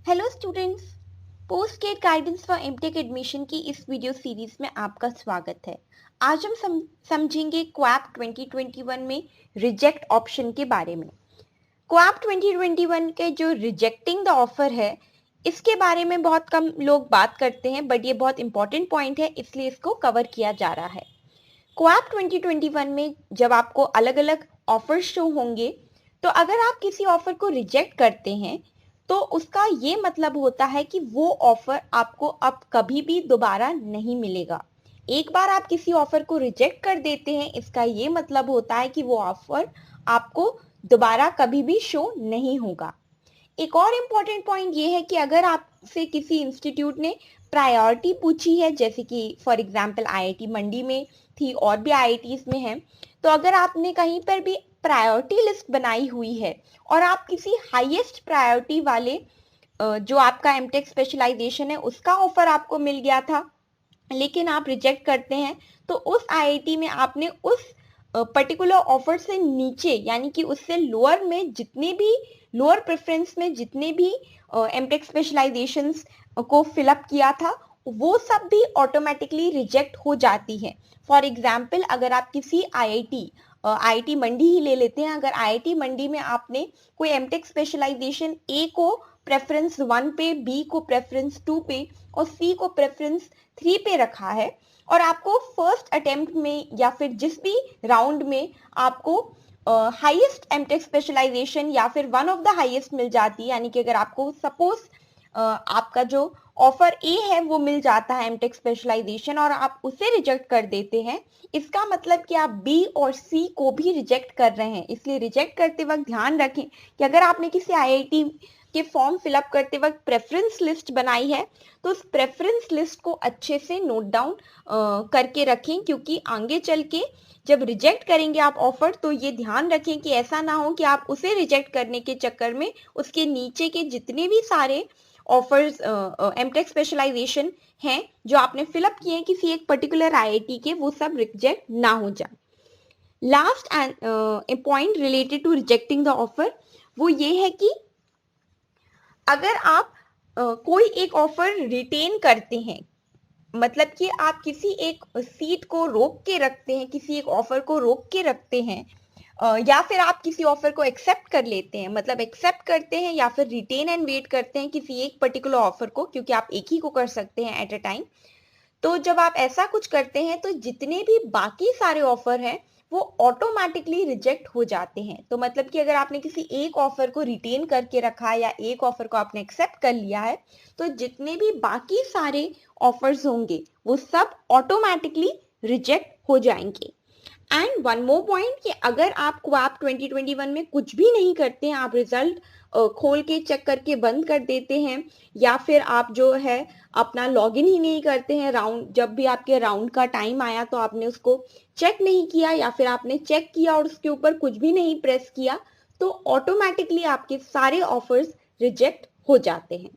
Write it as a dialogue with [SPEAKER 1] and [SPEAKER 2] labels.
[SPEAKER 1] Hello students, post GATE guidance for MTech admission की इस video series में आपका स्वागत है। आज हम समझेंगे क्वैप 2021 में रिजेक्ट ऑप्शन के बारे में। क्वैप 2021 के जो रिजेक्टिंग द ऑफर है, इसके बारे में बहुत कम लोग बात करते हैं, बट ये बहुत इंपॉर्टेंट पॉइंट है, इसलिए इसको कवर किया जा रहा है। क्वैप 2021 में जब आपको अलग अलग ऑफर शो होंगे, तो अगर आप किसी ऑफर को रिजेक्ट करते हैं तो उसका ये मतलब होता है कि वो ऑफर आपको अब कभी भी दोबारा नहीं मिलेगा। एक बार आप किसी ऑफर को रिजेक्ट कर देते हैं, इसका ये मतलब होता है कि वो ऑफर आपको दोबारा कभी भी शो नहीं होगा। एक और इम्पॉर्टेंट पॉइंट ये है कि अगर आपसे किसी इंस्टीट्यूट ने प्रायोरिटी पूछी है, जैसे कि फॉर एग्जांपल आईआईटी मंडी में थी और भी आईआईटीज में है, तो अगर आपने कहीं पर भी प्रायोरिटी लिस्ट बनाई हुई है और आप किसी हाईएस्ट प्रायोरिटी वाले जो आपका एमटेक स्पेशलाइजेशन है उसका ऑफर आपको मिल गया था, लेकिन आप रिजेक्ट करते हैं, तो उस आईआईटी में आपने उस पर्टिकुलर ऑफर से नीचे यानी कि उससे लोअर में जितने भी लोअर प्रेफरेंस में जितने भी एमटेक स्पेशलाइजेशंस को फिलअप किया था, वो सब भी ऑटोमेटिकली रिजेक्ट हो जाती है। फॉर एग्जाम्पल, अगर आप किसी आईआईटी मंडी ही ले लेते हैं, अगर आईआईटी मंडी में आपने कोई एमटेक स्पेशलाइजेशन ए को प्रेफरेंस 1 पे, बी को प्रेफरेंस 2 पे और सी को प्रेफरेंस 3 पे रखा है, और आपको फर्स्ट अटेम्प्ट में या फिर जिस भी राउंड में आपको हाईएस्ट एमटेक स्पेशलाइजेशन या फिर वन ऑफ द हाईएस्ट मिल जाती है, यानी कि अगर आपको सपोज आपका जो ऑफर ए है वो मिल जाता है एमटेक स्पेशलाइजेशन और आप उसे रिजेक्ट कर देते हैं, इसका मतलब कि आप बी और सी को भी रिजेक्ट कर रहे हैं। इसलिए रिजेक्ट करते वक्त ध्यान रखें कि अगर आपने किसी आईआईटी के फॉर्म फिलअप करते वक्त प्रेफरेंस लिस्ट बनाई है, तो उस प्रेफरेंस लिस्ट को अच्छे से नोट डाउन करके रखें, क्योंकि आगे चल के जब रिजेक्ट करेंगे आप ऑफर, तो ये ध्यान रखें कि ऐसा ना हो कि आप उसे रिजेक्ट करने के चक्कर में उसके नीचे के जितने भी सारे ऑफर्स एमटेक स्पेशलाइजेशन हैं जो आपने फिलअप किए हैं किसी एक पर्टिकुलर आईआईटी के, वो सब रिजेक्ट ना हो जाए। Last and point related to rejecting the offer वो ये है कि अगर आप कोई एक ऑफर रिटेन करते हैं, मतलब कि आप किसी एक सीट को रोक के रखते हैं, किसी एक ऑफर को रोक के रखते हैं, या फिर आप किसी ऑफर को एक्सेप्ट कर लेते हैं, मतलब एक्सेप्ट करते हैं या फिर रिटेन एंड वेट करते हैं किसी एक पर्टिकुलर ऑफर को, क्योंकि आप एक ही को कर सकते हैं एट अ टाइम। तो जब आप ऐसा कुछ करते हैं तो जितने भी बाकी सारे ऑफर हैं वो ऑटोमेटिकली रिजेक्ट हो जाते हैं। तो मतलब कि अगर आपने किसी एक ऑफर को रिटेन करके रखा है या एक ऑफर को आपने एक्सेप्ट कर लिया है, तो जितने भी बाकी सारे ऑफर्स होंगे वो सब ऑटोमेटिकली रिजेक्ट हो जाएंगे। एंड वन मोर पॉइंट कि अगर आप क्वैप 2021 में कुछ भी नहीं करते हैं, आप रिजल्ट खोल के चेक करके बंद कर देते हैं, या फिर आप जो है अपना लॉगिन ही नहीं करते हैं, राउंड जब भी आपके राउंड का टाइम आया तो आपने उसको चेक नहीं किया, या फिर आपने चेक किया और उसके ऊपर कुछ भी नहीं प्रेस किया, तो ऑटोमेटिकली आपके सारे ऑफर्स रिजेक्ट हो जाते हैं।